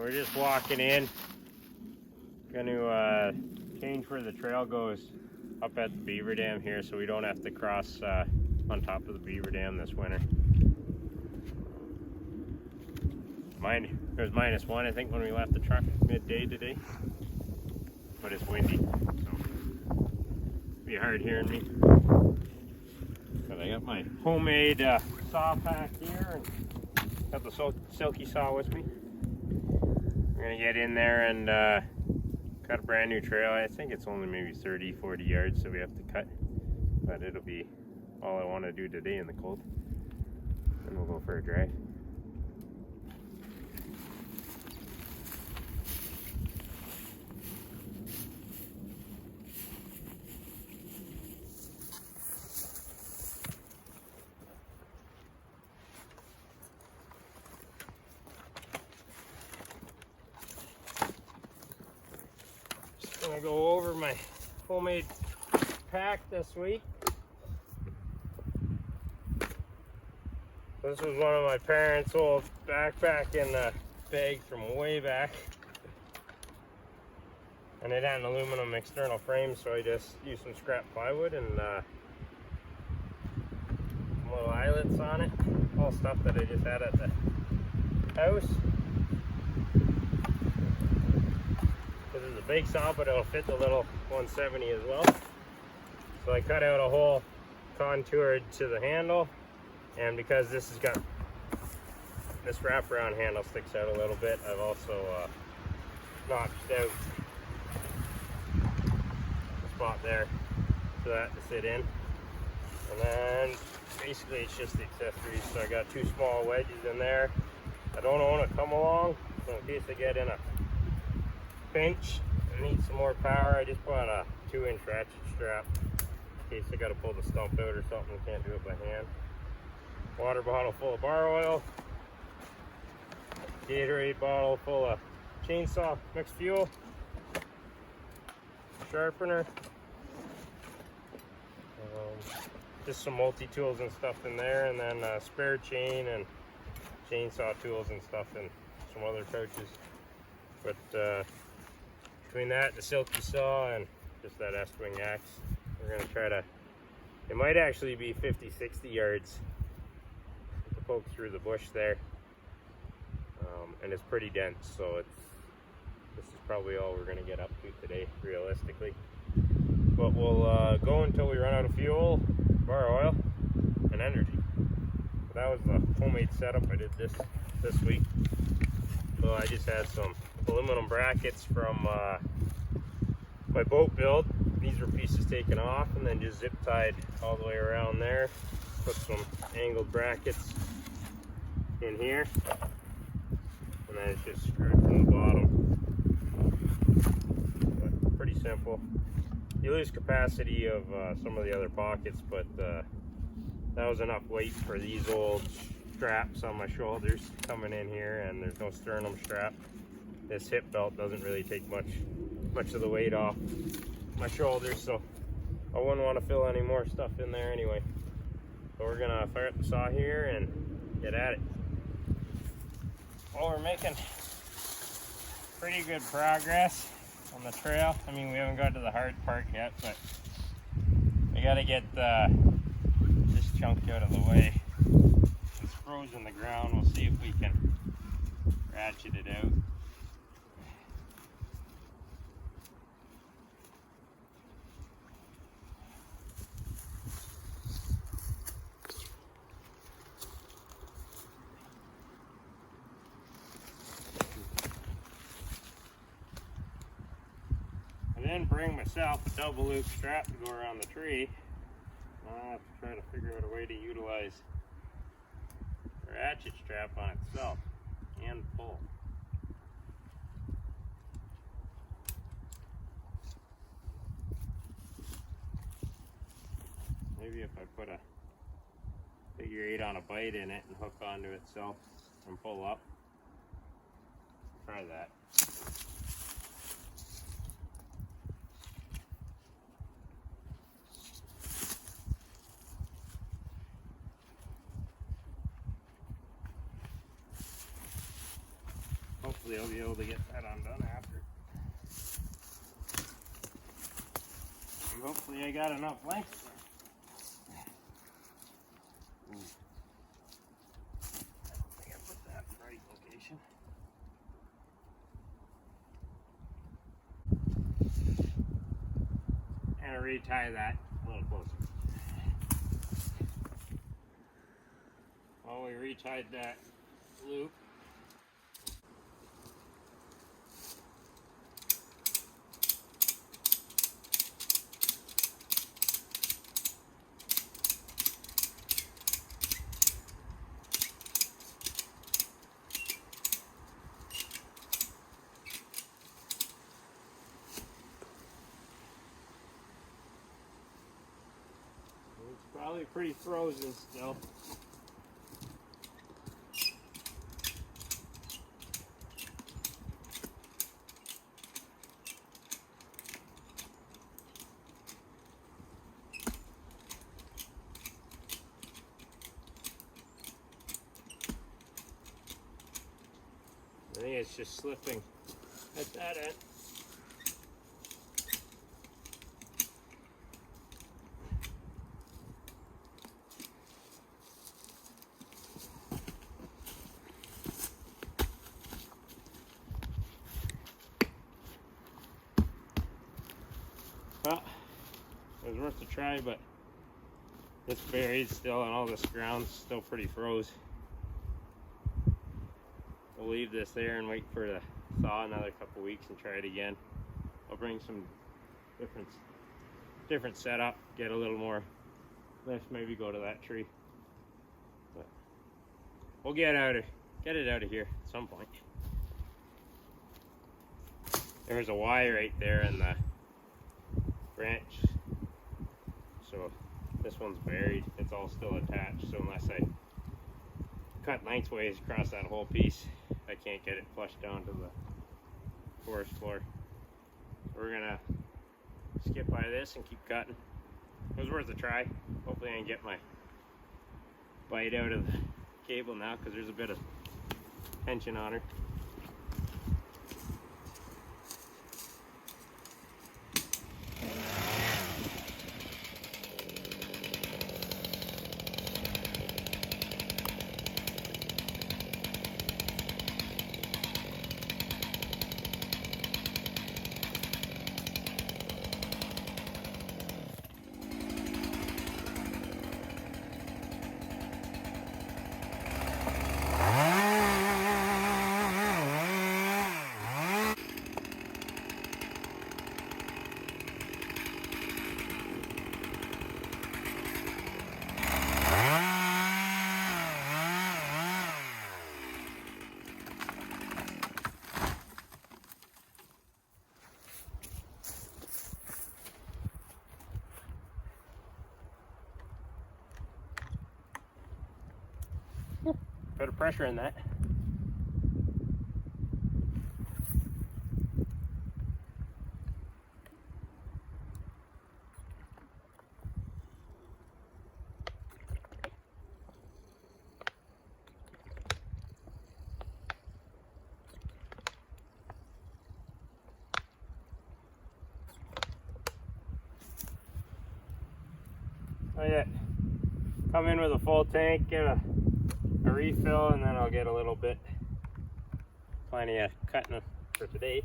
We're just walking in. Gonna change where the trail goes up at the beaver dam here so we don't have to cross on top of the beaver dam this winter. It was -1 I think when we left the truck midday today, but it's windy, so it'll be hard hearing me. But I got my homemade saw pack here and got the silky saw with me. We're gonna get in there and cut a brand new trail. I think it's only maybe 30-40 yards so we have to cut, but it'll be all I want to do today in the cold. And we'll go for a drive. Gonna go over my homemade pack this week. This was one of my parents' old backpack in a bag from way back, and it had an aluminum external frame, so I just used some scrap plywood and some little eyelets on it, all stuff that I just had at the house. This is a big saw, but it'll fit the little 170 as well. So I cut out a hole contoured to the handle, and because this has got this wraparound handle sticks out a little bit, I've also notched out the spot there for that to sit in. And then basically it's just the accessories. So I got 2 small wedges in there. I don't own a come along, so in case I get in a pinch and need some more power, I just bought a 2-inch ratchet strap in case I got to pull the stump out or something, can't do it by hand. Water bottle full of bar oil, Gatorade bottle full of chainsaw mixed fuel, sharpener, just some multi-tools and stuff in there, and then spare chain and chainsaw tools and stuff in some other pouches. But between that, the silky saw, and just that S-wing axe, we're going to try to, it might actually be 50-60 yards to poke through the bush there. And it's pretty dense, so this is probably all we're going to get up to today, realistically. But we'll go until we run out of fuel, bar oil, and energy. So that was the homemade setup I did this week. So I just had some aluminum brackets from my boat build. These were pieces taken off and then just zip tied all the way around there. Put some angled brackets in here, and then it's just screwed from the bottom. But pretty simple. You lose capacity of some of the other pockets, but that was enough weight for these old straps on my shoulders coming in here, and there's no sternum strap. This hip belt doesn't really take much of the weight off my shoulders, so I wouldn't want to fill any more stuff in there anyway. So we're gonna fire up the saw here and get at it. Well, we're making pretty good progress on the trail. I mean, we haven't got to the hard part yet, but we gotta get this chunk out of the way. It's frozen the ground. We'll see if we can ratchet it out. Then bring myself a double loop strap to go around the tree. I'll have to try to figure out a way to utilize the ratchet strap on itself and pull. Maybe if I put a figure 8 on a bite in it and hook onto itself and pull up. Try that. hopefully I'll be able to get that undone after. And hopefully I got enough length. I don't think I put that in the right location. And retie that a little closer. Well, we retied that loop. It's probably pretty frozen still. I think it's just slipping at that end. Well, it was worth a try, but it's buried still and all this ground's still pretty froze. We'll leave this there and wait for the thaw another couple weeks and try it again. I'll bring some different setup, get a little more lift, maybe go to that tree. But we'll get it out of here at some point. There's a Y right there in the branch, so this one's buried. It's all still attached, so unless I cut lengthways across that whole piece, I can't get it flushed down to the forest floor. We're gonna skip by this and keep cutting. It was worth a try. Hopefully I can get my bite out of the cable now, because there's a bit of tension on her. Bit of pressure in that. Oh yeah, come in with a full tank, get a refill, and then I'll get a little bit, plenty of cutting for today.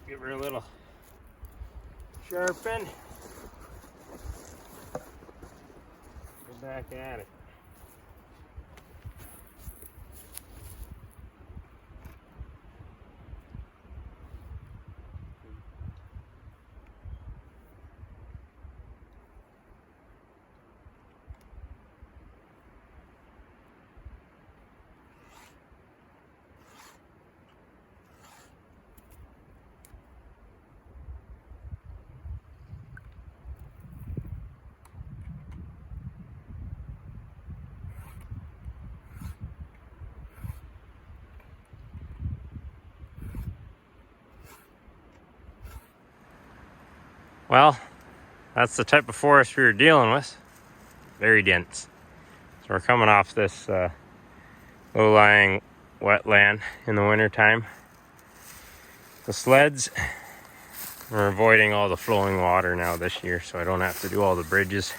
Give her a little sharpen. Go back at it. Well, that's the type of forest we were dealing with. Very dense. So we're coming off this low-lying wetland in the wintertime. The sleds, we're avoiding all the flowing water now this year, so I don't have to do all the bridges.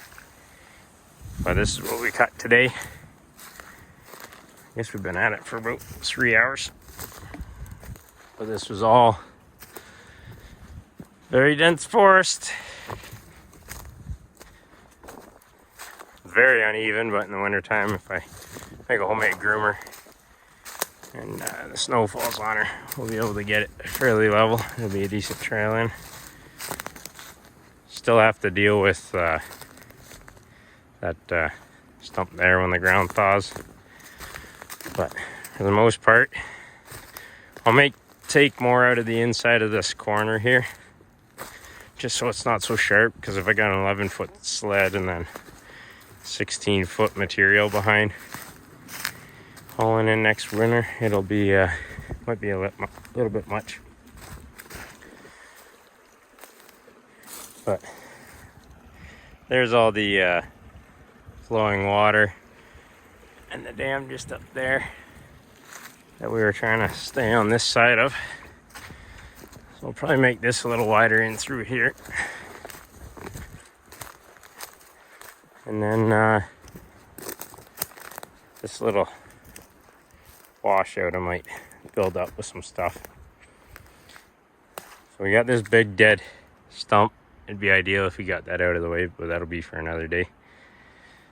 But this is what we cut today. I guess we've been at it for about 3 hours. But this was all very dense forest. Very uneven, but in the wintertime, if I make a homemade groomer and the snow falls on her, we'll be able to get it fairly level. It'll be a decent trail in. Still have to deal with that stump there when the ground thaws. But for the most part, I'll take more out of the inside of this corner here, just so it's not so sharp, because if I got an 11-foot sled and then 16-foot material behind hauling in next winter, it'll be might be a little bit much. But there's all the flowing water and the dam just up there that we were trying to stay on this side of. So we'll probably make this a little wider in through here. And then this little washout I might build up with some stuff. So we got this big dead stump. It'd be ideal if we got that out of the way, but that'll be for another day.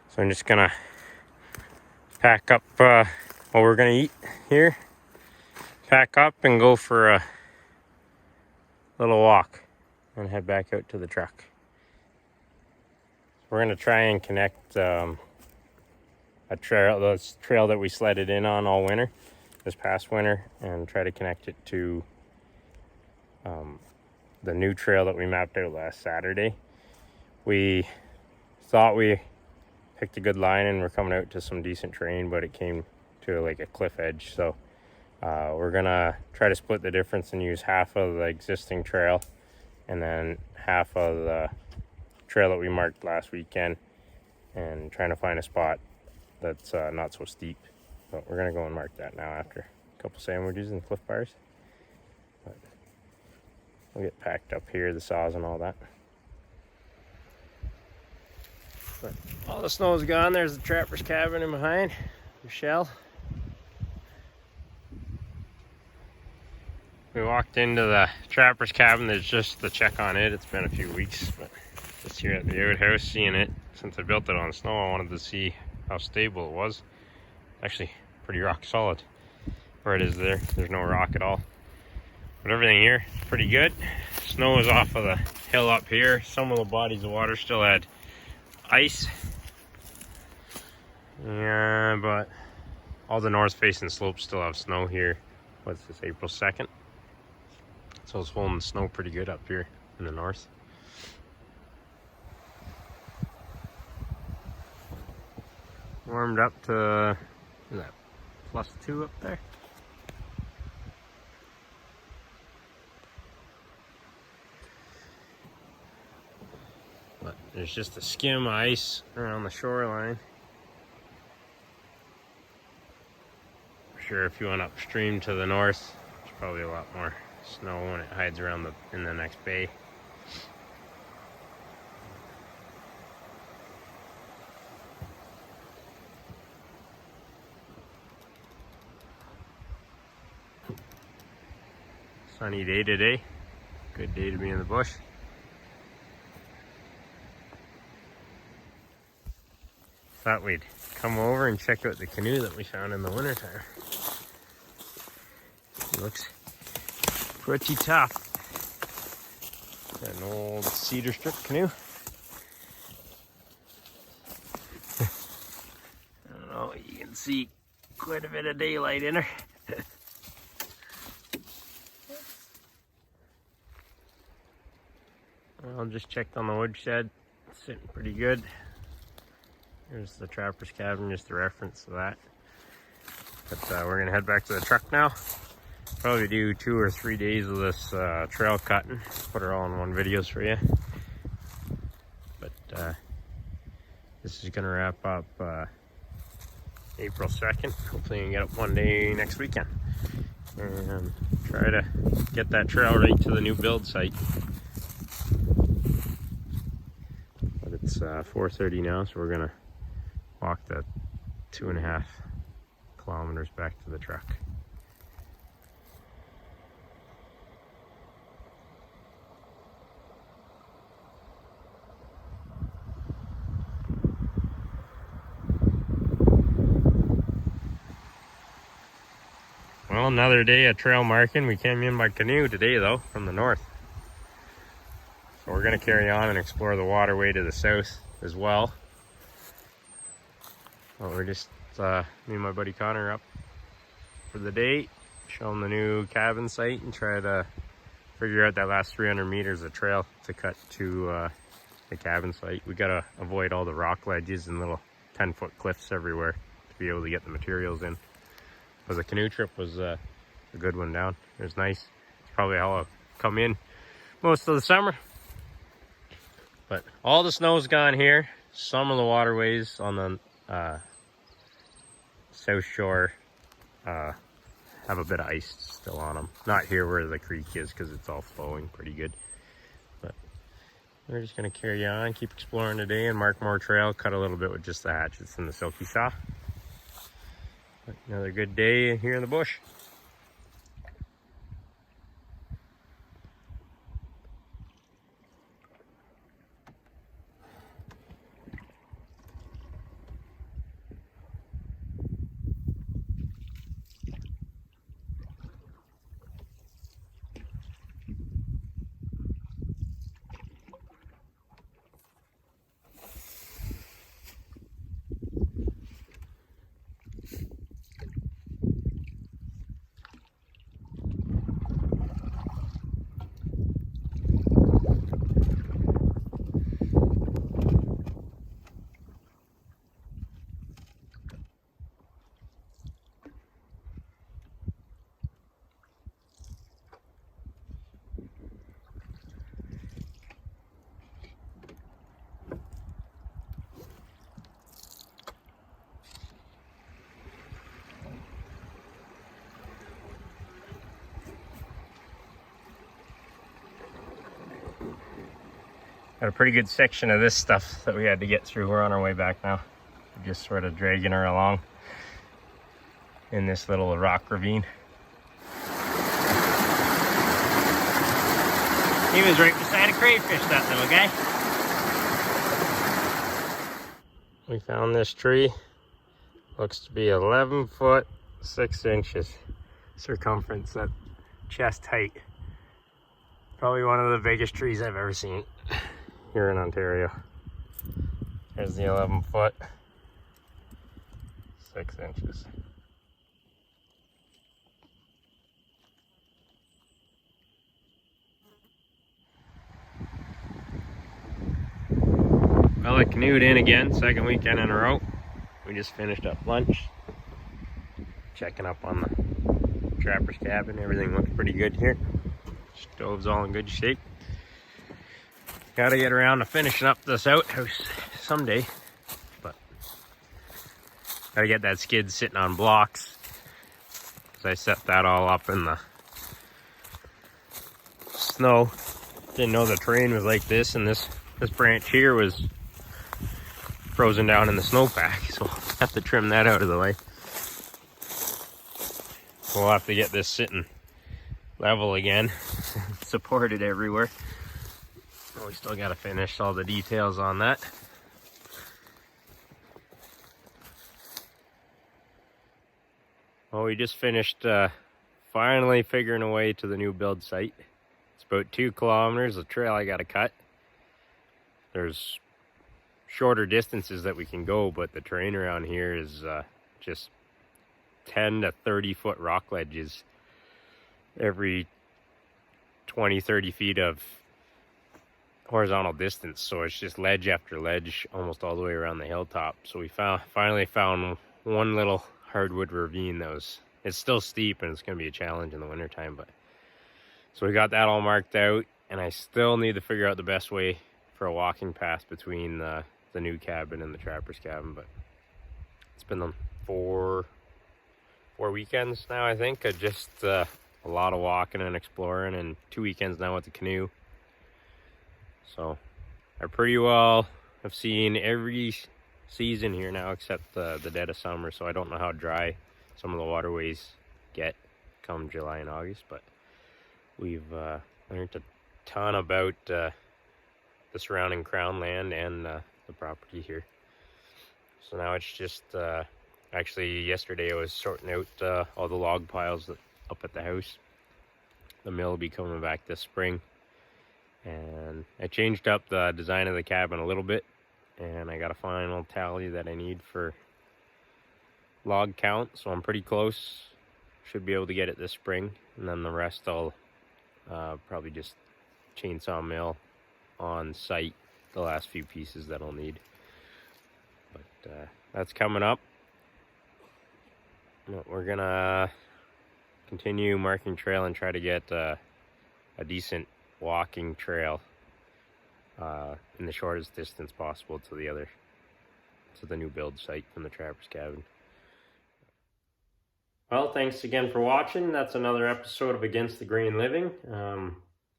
So I'm just gonna pack up what we're gonna eat here, pack up and go for a little walk and head back out to the truck. We're gonna try and connect the trail that we sledded in on all winter, this past winter, and try to connect it to the new trail that we mapped out last Saturday. We thought we picked a good line and we're coming out to some decent terrain, but it came to like a cliff edge. So we're gonna try to split the difference and use half of the existing trail and then half of the trail that we marked last weekend, and trying to find a spot that's not so steep. But we're gonna go and mark that now after a couple sandwiches and Cliff Bars. But we'll get packed up here, the saws and all that. But all the snow is gone. There's the trapper's cabin in behind, Michele. We walked into the trapper's cabin. There's just the check on it. It's been a few weeks, but just here at the outhouse, seeing it. Since I built it on snow, I wanted to see how stable it was. Actually, pretty rock solid. Where it is there, there's no rock at all. But everything here is pretty good. Snow is off of the hill up here. Some of the bodies of water still had ice. Yeah, but all the north facing slopes still have snow here. What's this, April 2nd? So it's holding the snow pretty good up here in the north. Warmed up to, is that +2 up there? But there's just a skim of ice around the shoreline. For sure, if you went upstream to the north, there's probably a lot more snow when it hides around in the next bay. Sunny day today. Good day to be in the bush. Thought we'd come over and check out the canoe that we found in the wintertime. It looks pretty tough. An old cedar strip canoe. I don't know, you can see quite a bit of daylight in her. Well, just checked on the woodshed. It's sitting pretty good. Here's the trapper's cabin, just a reference to that. But we're gonna head back to the truck now. Probably do 2 or 3 days of this trail cutting. Put her all in one videos for you. this is gonna wrap up April 2nd. Hopefully I can get up one day next weekend and try to get that trail right to the new build site. But it's 4:30 now, so we're gonna walk the 2.5 kilometers back to the truck. Well, another day of trail marking. We came in by canoe today though, from the north. So we're gonna carry on and explore the waterway to the south as well. Well, we're just, me and my buddy Connor up for the day, show him the new cabin site and try to figure out that last 300 meters of trail to cut to the cabin site. We gotta avoid all the rock ledges and little 10-foot cliffs everywhere to be able to get the materials in. But the canoe trip was a good one down. It was nice. It's probably how I'll come in most of the summer. But all the snow's gone here. Some of the waterways on the south shore have a bit of ice still on them. Not here where the creek is because it's all flowing pretty good. But we're just gonna carry on, keep exploring today and mark more trail, cut a little bit with just the hatchets and the silky saw. But another good day here in the bush. Got a pretty good section of this stuff that we had to get through. We're on our way back now. We're just sort of dragging her along in this little rock ravine. He was right beside a crayfish, that little guy. We found this tree. Looks to be 11 foot 6 inches circumference at chest height. Probably one of the biggest trees I've ever seen here in Ontario. There's the 11 foot 6 inches. Well, I canoed in again, second weekend in a row. We just finished up lunch, checking up on the trapper's cabin. Everything looks pretty good here. Stove's all in good shape. Gotta get around to finishing up this outhouse someday, but gotta get that skid sitting on blocks, because I set that all up in the snow. Didn't know the terrain was like this, and this branch here was frozen down in the snowpack, so I'll have to trim that out of the way. We'll have to get this sitting level again, supported everywhere. We still got to finish all the details on that. Well, we just finished finally figuring a way to the new build site. It's about 2 kilometers of trail I got to cut. There's shorter distances that we can go, but the terrain around here is just 10 to 30 foot rock ledges every 20-30 feet of horizontal distance, so it's just ledge after ledge almost all the way around the hilltop. So we finally found one little hardwood ravine that was, it's still steep and it's going to be a challenge in the wintertime, but so we got that all marked out, and I still need to figure out the best way for a walking path between the new cabin and the trapper's cabin, but it's been 4 weekends now, I think. Just a lot of walking and exploring, and 2 weekends now with the canoe. So I pretty well have seen every season here now except the dead of summer, so I don't know how dry some of the waterways get come July and August, but we've learned a ton about the surrounding crown land and the property here. So now it's just actually yesterday I was sorting out all the log piles up at the house. The mill will be coming back this spring, and I changed up the design of the cabin a little bit, and I got a final tally that I need for log count, so I'm pretty close. Should be able to get it this spring, and then the rest I'll probably just chainsaw mill on site, the last few pieces that I'll need. But that's coming up. We're gonna continue marking trail and try to get a decent walking trail in the shortest distance possible to the new build site from the trapper's cabin. Well, thanks again for watching. That's another episode of Against the Grain Living.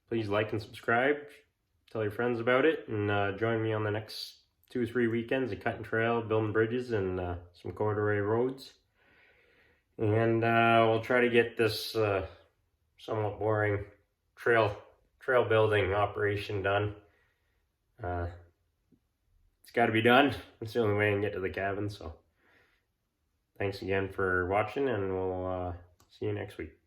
Please like and subscribe. Tell your friends about it, and join me on the next 2 or 3 weekends of cutting trail, building bridges, and some corduroy roads. And we'll try to get this somewhat boring trail building operation done. It's got to be done. It's the only way I can get to the cabin. So thanks again for watching, and we'll see you next week.